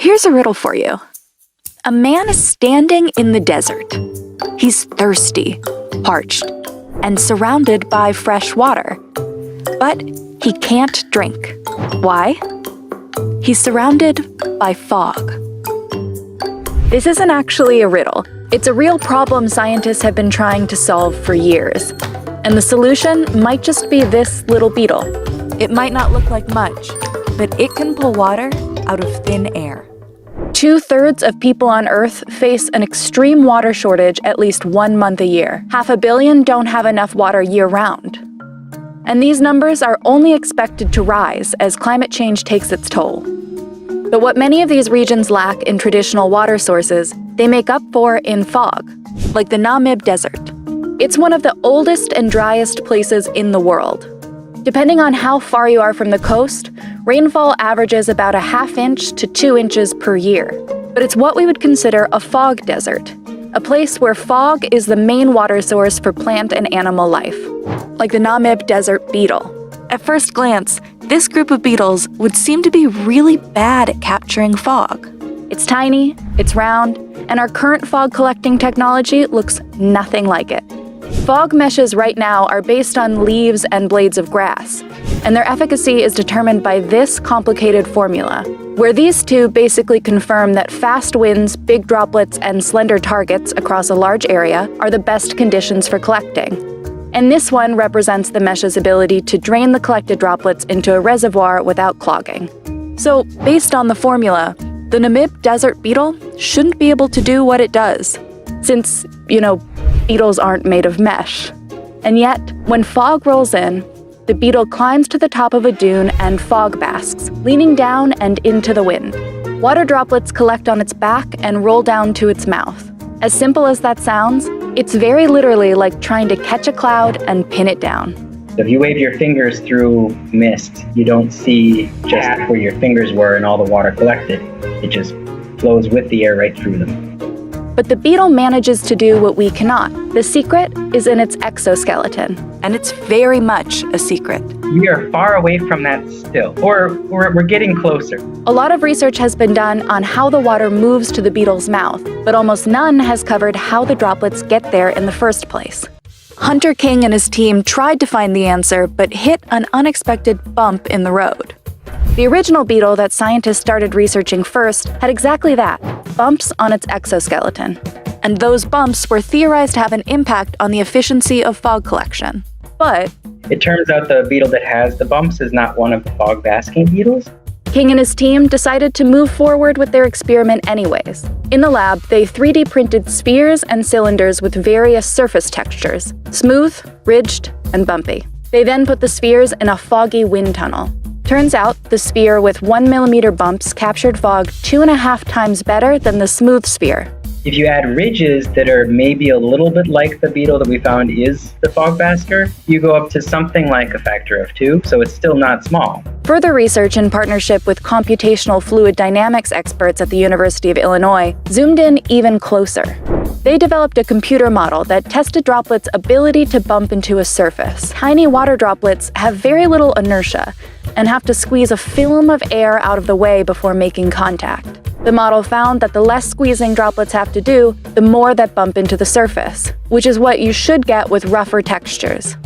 Here's a riddle for you. A man is standing in the desert. He's thirsty, parched, and surrounded by fresh water. But he can't drink. Why? He's surrounded by fog. This isn't actually a riddle. It's a real problem scientists have been trying to solve for years. And the solution might just be this little beetle. It might not look like much, but it can pull water out of thin air. 2/3 of people on Earth face an extreme water shortage at least 1 month a year. 500 million don't have enough water year-round. And these numbers are only expected to rise as climate change takes its toll. But what many of these regions lack in traditional water sources, they make up for in fog, like the Namib Desert. It's one of the oldest and driest places in the world. Depending on how far you are from the coast, rainfall averages about 1/2 inch to 2 inches per year. But it's what we would consider a fog desert, a place where fog is the main water source for plant and animal life, like the Namib Desert beetle. At first glance, this group of beetles would seem to be really bad at capturing fog. It's tiny, it's round, and our current fog collecting technology looks nothing like it. Fog meshes right now are based on leaves and blades of grass, and their efficacy is determined by this complicated formula, where these two basically confirm that fast winds, big droplets, and slender targets across a large area are the best conditions for collecting. And this one represents the mesh's ability to drain the collected droplets into a reservoir without clogging. So, based on the formula, the Namib Desert beetle shouldn't be able to do what it does, since, beetles aren't made of mesh. And yet, when fog rolls in, the beetle climbs to the top of a dune and fog basks, leaning down and into the wind. Water droplets collect on its back and roll down to its mouth. As simple as that sounds, it's very literally like trying to catch a cloud and pin it down. If you wave your fingers through mist, you don't see just where your fingers were and all the water collected. It just flows with the air right through them. But the beetle manages to do what we cannot. The secret is in its exoskeleton, and it's very much a secret. We are far away from that still, or we're getting closer. A lot of research has been done on how the water moves to the beetle's mouth, but almost none has covered how the droplets get there in the first place. Hunter King and his team tried to find the answer, but hit an unexpected bump in the road. The original beetle that scientists started researching first had exactly that, bumps on its exoskeleton. And those bumps were theorized to have an impact on the efficiency of fog collection. But it turns out the beetle that has the bumps is not one of the fog basking beetles. King and his team decided to move forward with their experiment anyways. In the lab, they 3D printed spheres and cylinders with various surface textures, smooth, ridged, and bumpy. They then put the spheres in a foggy wind tunnel. Turns out, the sphere with 1 millimeter bumps captured fog 2.5 times better than the smooth sphere. If you add ridges that are maybe a little bit like the beetle that we found is the fog basker, you go up to something like a factor of 2, so it's still not small. Further research in partnership with computational fluid dynamics experts at the University of Illinois zoomed in even closer. They developed a computer model that tested droplets' ability to bump into a surface. Tiny water droplets have very little inertia and have to squeeze a film of air out of the way before making contact. The model found that the less squeezing droplets have to do, the more that bump into the surface, which is what you should get with rougher textures.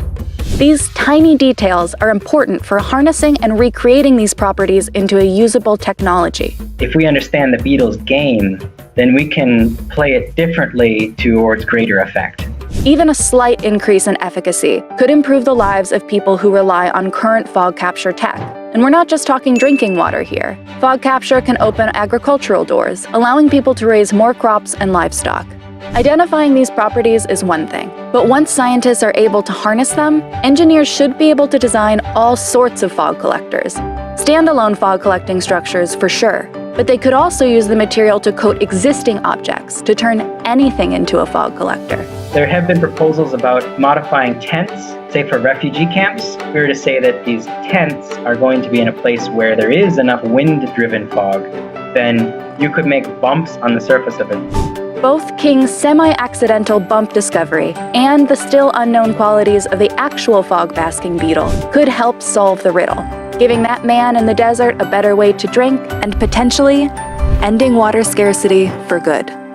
These tiny details are important for harnessing and recreating these properties into a usable technology. If we understand the beetle's game, then we can play it differently towards greater effect. Even a slight increase in efficacy could improve the lives of people who rely on current fog capture tech. And we're not just talking drinking water here. Fog capture can open agricultural doors, allowing people to raise more crops and livestock. Identifying these properties is one thing, but once scientists are able to harness them, engineers should be able to design all sorts of fog collectors. Standalone fog collecting structures for sure, but they could also use the material to coat existing objects to turn anything into a fog collector. There have been proposals about modifying tents, say for refugee camps. We were to say that these tents are going to be in a place where there is enough wind-driven fog, then you could make bumps on the surface of it. Both King's semi-accidental bump discovery and the still unknown qualities of the actual fog-basking beetle could help solve the riddle, giving that man in the desert a better way to drink and potentially ending water scarcity for good.